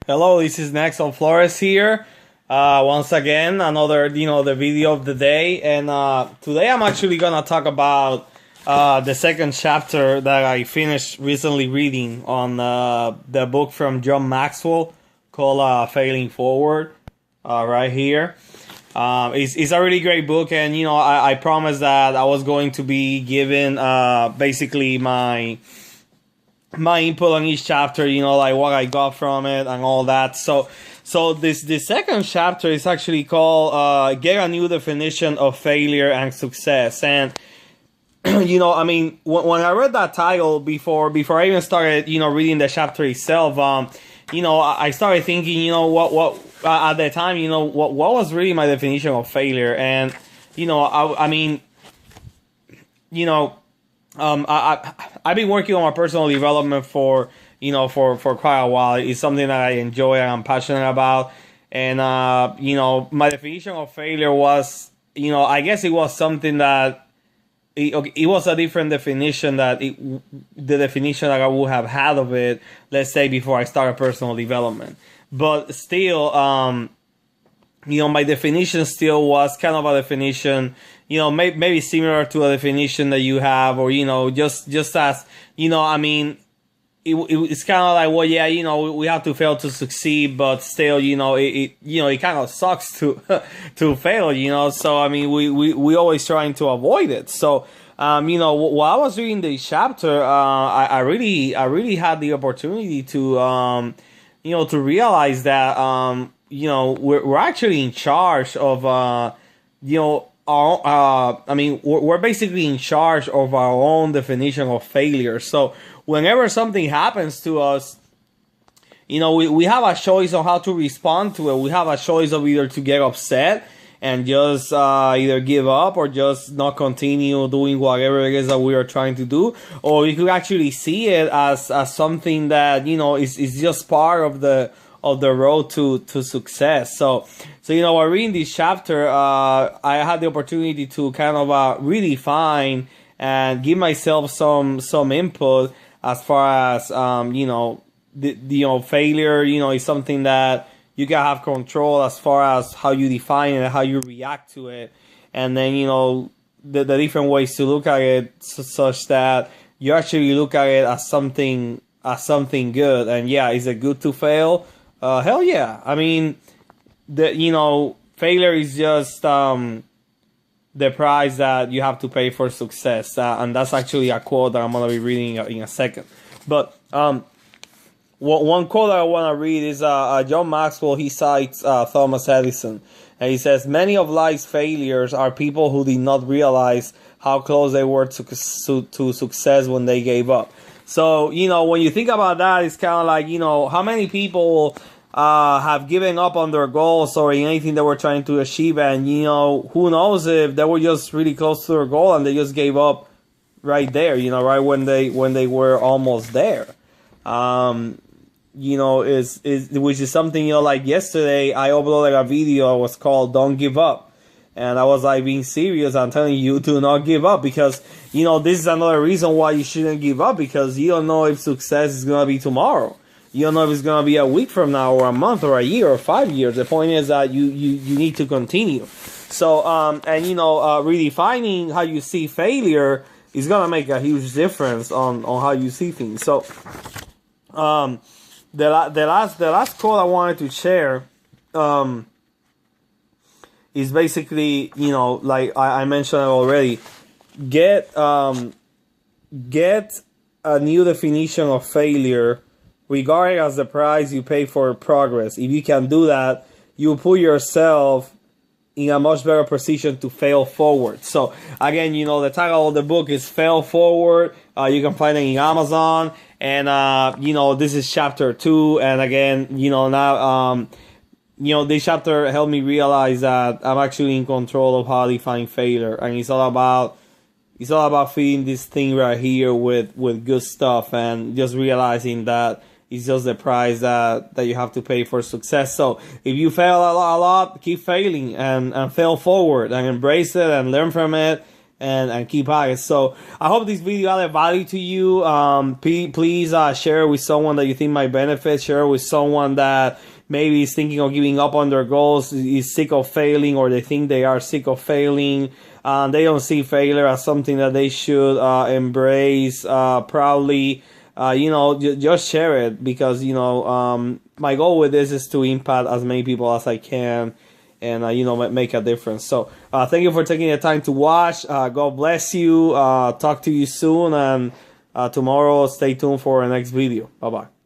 Hello, this is Nexal Flores here. Once again, another, the video of the day. And today I'm actually gonna talk about the second chapter that I finished recently reading on the book from John Maxwell called Failing Forward, right here. It's a really great book, and I promised that I was going to be giving basically my input on each chapter, like what I got from it and all that. So this second chapter is actually called Get a New Definition of Failure and Success. And when I read that title before I even started reading the chapter itself, I started thinking, what at the time, what was really my definition of failure. And I've been working on my personal development for quite a while. It's something that I enjoy and I'm passionate about. And my definition of failure was, I guess it was something that it was a different definition the definition that I would have had of it, let's say, before I started personal development. But still, my definition still was kind of a definition, maybe similar to a definition that you have, or, just as, it's kind of like, well, yeah, we have to fail to succeed, but still, it kind of sucks to, to fail, so, we always trying to avoid it. So, while I was reading the chapter, I really had the opportunity to, to realize that, we're actually in charge of, we're basically in charge of our own definition of failure. So whenever something happens to us, we have a choice on how to respond to it. We have a choice of either to get upset and just either give up or just not continue doing whatever it is that we are trying to do, or you could actually see it as something that is just part of the road to success. So while reading this chapter, I had the opportunity to kind of redefine and give myself some input as far as failure is something that you can have control as far as how you define it and how you react to it, and then the different ways to look at it, such that you actually look at it as something good. And yeah, is it good to fail? Hell yeah. Failure is just the price that you have to pay for success. And that's actually a quote that I'm going to be reading in a second. But one quote that I want to read is John Maxwell. He cites Thomas Edison. And he says, many of life's failures are people who did not realize how close they were to success when they gave up. So, when you think about that, it's kind of like, how many people have given up on their goals or in anything they were trying to achieve, and, who knows if they were just really close to their goal and they just gave up right there, right when they were almost there. Which is something, like yesterday I uploaded a video that was called Don't Give Up. And I was like being serious. I'm telling you, do not give up, because, this is another reason why you shouldn't give up, because you don't know if success is going to be tomorrow. You don't know if it's going to be a week from now or a month or a year or 5 years. The point is that you need to continue. So, redefining how you see failure is going to make a huge difference on how you see things. So, the last quote I wanted to share, is basically, like I mentioned already, get a new definition of failure, regarding as the price you pay for progress. If you can do that, you put yourself in a much better position to fail forward. So again, the title of the book is Fail Forward. You can find it in Amazon, and this is chapter 2. And again, now this chapter helped me realize that I'm actually in control of how I define failure, and it's all about feeding this thing right here with good stuff, and just realizing that it's just the price that you have to pay for success. So if you fail a lot, keep failing and fail forward and embrace it and learn from it, and keep at it. So I hope this video added value to you. Please share it with someone that you think might benefit. Share it with someone that maybe is thinking of giving up on their goals, is sick of failing, or they think they are sick of failing. They don't see failure as something that they should embrace proudly. Just share it, because my goal with this is to impact as many people as I can, and make a difference. So thank you for taking the time to watch. God bless you. Talk to you soon, and tomorrow stay tuned for the next video. Bye bye.